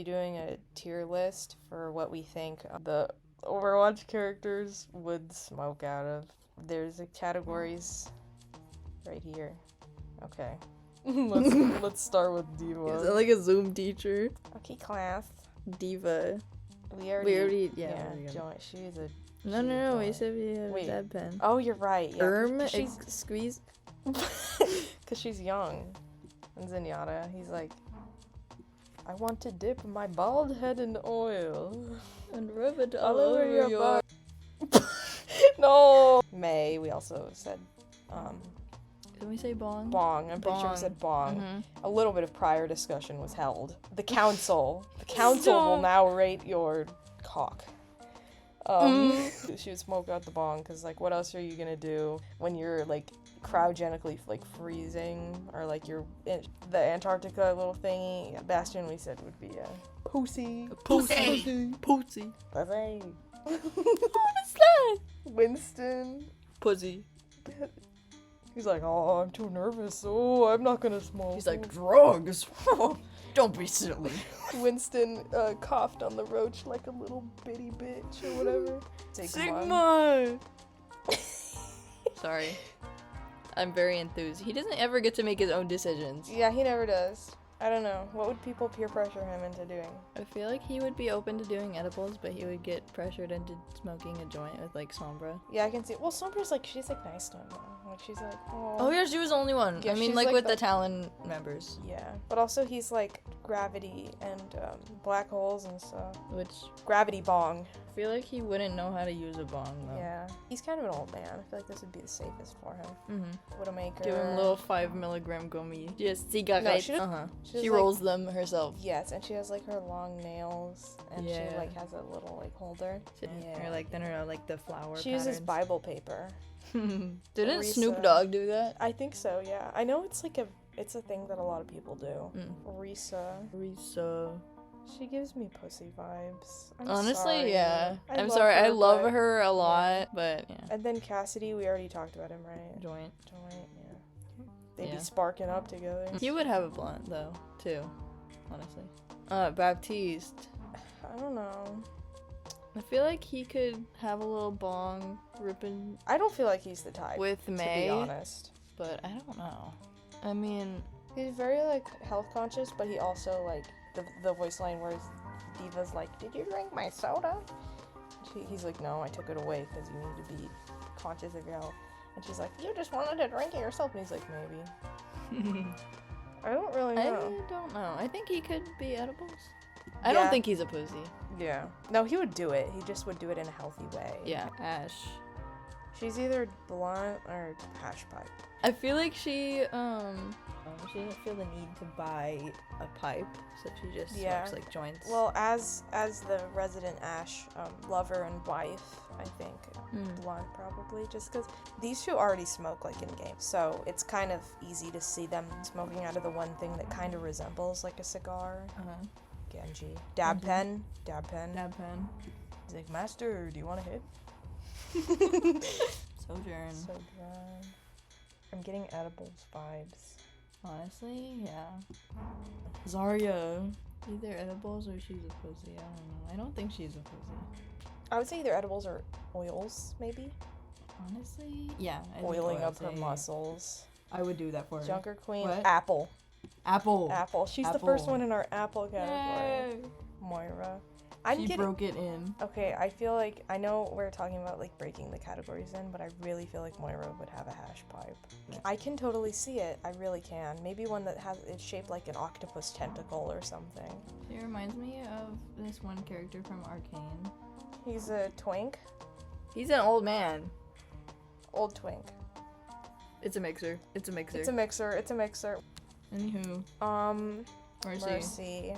doing a tier list for what we think the Overwatch characters would smoke out of. There's categories right here. Okay. let's start with Diva. Is that like a Zoom teacher? Okay, class. Diva. We already joined. She's a No, we said we have a dab pen. Oh, you're right. Yeah, she's squeeze. Because she's young. And Zenyatta, he's like, I want to dip my bald head in oil. And rub it all over your body. No! May, we also said, Did we say bong? Bong. I'm pretty sure we said bong. Mm-hmm. A little bit of prior discussion was held. The council will now rate your cock. She would smoke out the bong, because, like, what else are you gonna do when you're, like, cryogenically, like, freezing, or, like, you're in the Antarctica little thingy? Bastion, we said, would be a pussy. Pussy. Pussy. What is that? Winston. Pussy. He's like, oh, I'm too nervous. Oh, I'm not gonna smoke. He's like, drugs. Don't be silly. Winston coughed on the roach like a little bitty bitch or whatever. Sigma! Sorry. I'm very enthused. He doesn't ever get to make his own decisions. Yeah, he never does. I don't know. What would people peer pressure him into doing? I feel like he would be open to doing edibles, but he would get pressured into smoking a joint with, like, Sombra. Yeah, I can see. Well, Sombra's like, she's like nice to him though. Like, she's like, oh yeah, she was the only one. Yeah, I mean, like with the Talon members. Yeah, but also he's like gravity and black holes and stuff. Which gravity bong. I feel like he wouldn't know how to use a bong though. Yeah, he's kind of an old man. I feel like this would be the safest for him. Widowmaker. Doing little 5 milligram gummy. Just cigarettes. No, she rolls them herself. Yes, and she has like her long nails, and she like has a little like holder. Or like then her like the flower. She uses Bible paper. Didn't Snoop Dogg do that? I think so. Yeah, I know it's like it's a thing that a lot of people do. Risa. She gives me pussy vibes. Honestly, sorry. yeah. I'm sorry. I love her a lot, but yeah. And then Cassidy, we already talked about him, right? Joint, yeah. They'd be sparking up together. He would have a blunt though, too. Honestly. Baptiste. I don't know. I feel like he could have a little bong ripping. I don't feel like he's the type. With May. To be honest. But I don't know. I mean, he's very like health conscious, but he also like the voice line where Diva's like, "Did you drink my soda?" He's like, "No, I took it away because you need to be conscious of your health." And she's like, "You just wanted to drink it yourself." And he's like, "Maybe." I don't really know. I don't know. I think he could be edibles. I don't think he's a pussy. Yeah. No, he would do it. He just would do it in a healthy way. Yeah. Ash. She's either blunt or hash pipe. I feel like she doesn't feel the need to buy a pipe, so she just smokes like joints. Well, as the resident Ash lover and wife, I think blunt probably, just because these two already smoke like in game, so it's kind of easy to see them smoking out of the one thing that kind of resembles like a cigar. Genji. Dab pen. He's like, "Master, do you want to hit?" Sojourn. I'm getting edibles vibes. Honestly, yeah. Zarya. Either edibles or she's a pussy. I don't know. I don't think she's a pussy. I would say either edibles or oils, maybe. Honestly, yeah. Oiling up her muscles. I would do that for her. Junker Queen. What? Apple. She's the first Apple. one in our Apple category. Yay. Moira. She broke it in. Okay, I feel like, I know we're talking about like breaking the categories in, but I really feel like Moira would have a hash pipe. I can totally see it. I really can. Maybe one that it's shaped like an octopus tentacle or something. She reminds me of this one character from Arcane. He's a twink. He's an old man. Old twink. It's a mixer. Anywho. Mercy.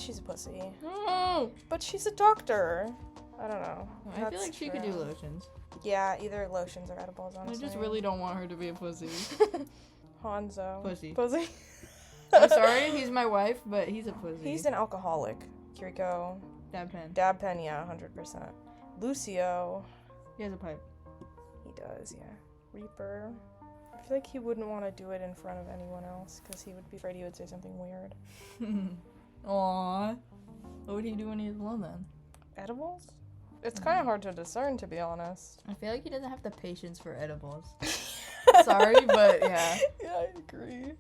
She's a pussy. No! But she's a doctor. I don't know. I feel like she could do lotions. Yeah, either lotions or edibles, honestly. I just really don't want her to be a pussy. Hanzo. Pussy. I'm sorry, he's my wife, but he's a pussy. He's an alcoholic. Kiriko. Dab pen, yeah, 100%. Lucio. He has a pipe. He does, yeah. Reaper. I feel like he wouldn't want to do it in front of anyone else, because he would be afraid he would say something weird. Aww. would he do when he's alone then? Edibles? It's kind of hard to discern, to be honest. I feel like he doesn't have the patience for edibles. Sorry, but yeah. Yeah, I agree.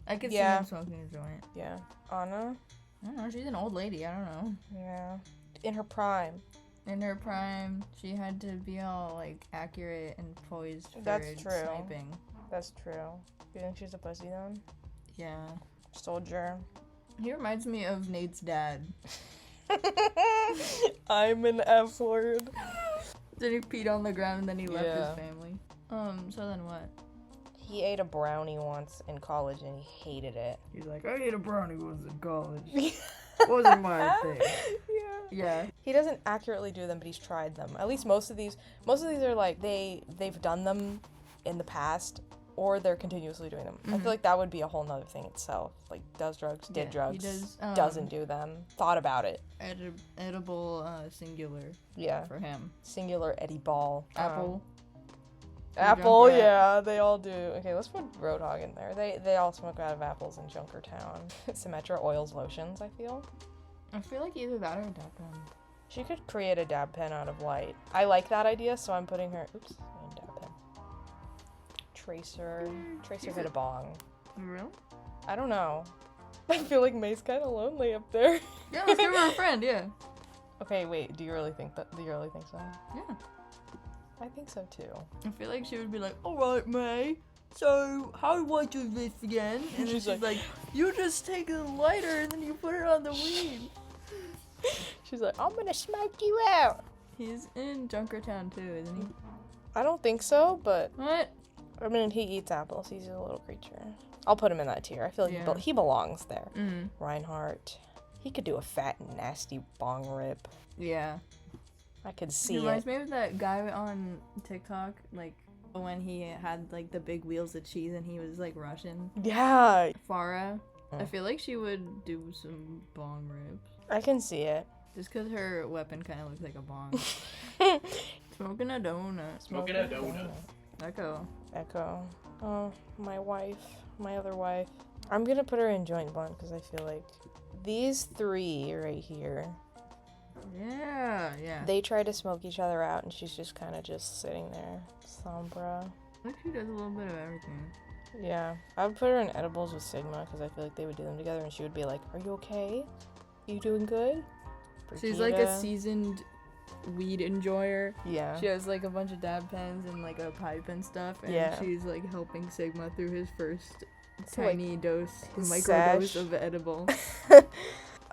I could see him smoking a joint. Yeah. Anna? I don't know, she's an old lady, I don't know. Yeah. In her prime. In her prime, she had to be all, like, accurate and poised for sniping. That's true. You think she's a pussy then? Yeah. Soldier. He reminds me of Nate's dad. I'm an F word. Then he peed on the ground and then he left his family. So then what? He ate a brownie once in college and he hated it. He's like, I ate a brownie once in college. Wasn't my thing. Yeah. He doesn't accurately do them, but he's tried them. At least most of these are like they've done them in the past or they're continuously doing them. Mm-hmm. I feel like that would be a whole nother thing itself. Like, does drugs, did drugs, he does, doesn't do them, thought about it. Edible, singular. Yeah. For him. Singular Eddie Ball. Apple. Apple, yeah, they all do. Okay, let's put Roadhog in there. They all smoke out of apples in Junkertown. Symmetra oils lotions, I feel like either that or a dab pen. She could create a dab pen out of light. I like that idea, so I'm putting her... Oops, dab pen. Tracer hit a bong. Real? I don't know. I feel like May's kind of lonely up there. Yeah, let's give her a friend, yeah. Okay, wait, do you really think so? Yeah. I think so too. I feel like she would be like, alright, May, so how do I do this again? And she's like, you just take a lighter and then you put it on the weed. She's like, I'm gonna smoke you out. He's in Junkertown too, isn't he? I don't think so, but... What? I mean, he eats apples. He's a little creature. I'll put him in that tier. I feel like he belongs there. Mm. Reinhardt. He could do a fat, nasty bong rip. Yeah. I could see it. He reminds me of that guy on TikTok, like, when he had, like, the big wheels of cheese and he was, like, Russian. Yeah. Farah. I feel like she would do some bong rips. I can see it. Just because her weapon kind of looks like a bong. Smoking a donut. Echo. Oh, my wife. My other wife. I'm gonna put her in joint blunt because I feel like these three right here. Yeah. They try to smoke each other out and she's just kind of just sitting there. Sombra. I think she does a little bit of everything. Yeah. I would put her in edibles with Sigma because I feel like they would do them together and she would be like, are you okay? You doing good? She's like a seasoned weed enjoyer. Yeah. She has like a bunch of dab pens and like a pipe and stuff. And she's like helping Sigma through his first tiny microdose of edible.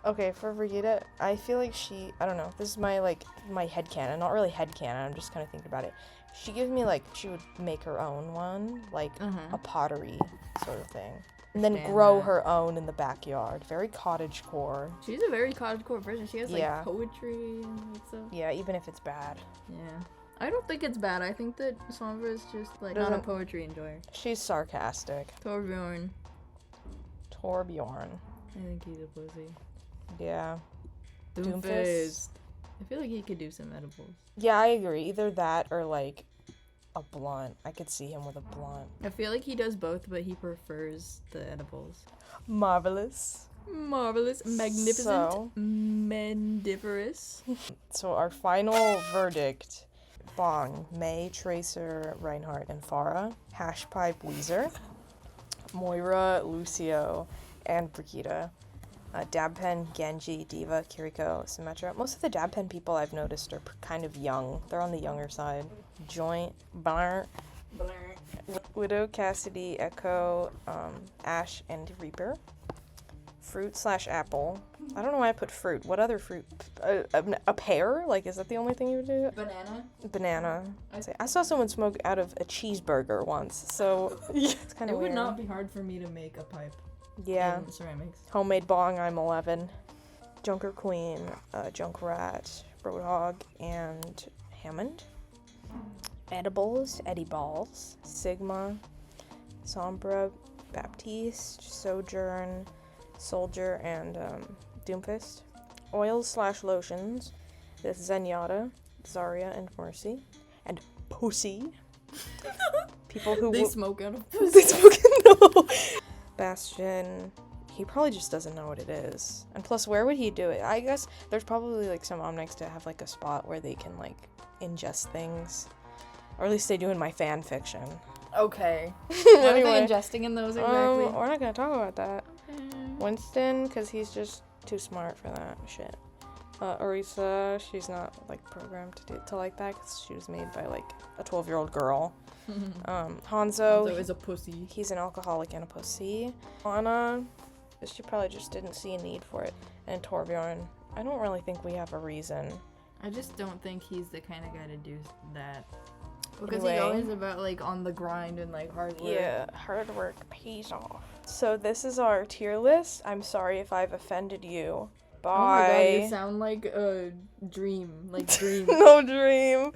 Okay, for Brigitte, I feel like I don't know, this is my headcanon, not really headcanon, I'm just kind of thinking about it. She gives me she would make her own one, a pottery sort of thing. And then grow her own in the backyard. Very cottagecore. She's a very cottagecore person. She has poetry and stuff. Yeah, even if it's bad. Yeah. I don't think it's bad. I think that Sombra is just not a poetry enjoyer. She's sarcastic. Torbjorn. I think he's a pussy. Yeah. Doomfist. I feel like he could do some edibles. Yeah, I agree. Either that or a blunt. I could see him with a blunt. I feel like he does both, but he prefers the edibles. Marvelous. Magnificent. So, Mendiferous. So our final verdict. Bong, May, Tracer, Reinhardt, and Farah. Hashpipe, Weezer. Moira, Lucio, and Brigitte. Dabpen, Genji, Diva, Kiriko, Symmetra. Most of the Dabpen people I've noticed are kind of young. They're on the younger side. Joint, Blar, Widow, Cassidy, Echo, Ash, and Reaper. Fruit/apple. I don't know why I put fruit. What other fruit? A pear? Is that the only thing you would do? Banana. I saw someone smoke out of a cheeseburger once, so it's kind of weird. It would not be hard for me to make a pipe. Yeah. In ceramics. Homemade bong, I'm 11. Junker Queen, Junkrat, Roadhog, and Hammond. Edibles, Eddie Balls, Sigma, Sombra, Baptiste, Sojourn, Soldier, and Doomfist. Oils/lotions, this Zenyatta, Zarya, and Mercy. And Pussy. People who they smoke out of pussy. No. Bastion, He probably just doesn't know what it is. And plus, where would he do it? I guess there's probably, like, some omnics to have, like, a spot where they can, like, ingest things. Or at least they do in my fan fiction. Okay. What are Anyway, they ingesting in those exactly? we're not gonna talk about that. Okay. Winston, because he's just too smart for that shit. Orisa, she's not, like, programmed to like that, because she was made by, like, a 12-year-old girl. Hanzo Hanzo is a pussy. he's an alcoholic and a pussy. Anna, she probably just didn't see a need for it. And Torbjorn, I don't really think we have a reason. I just don't think he's the kind of guy to do that. Because Anyway. he's always about, like, on the grind and, like, hard work. Yeah, hard work pays off. So this is our tier list. I'm sorry if I've offended you. Bye. Oh my god, you sound like a dream. Like, dream. No dream.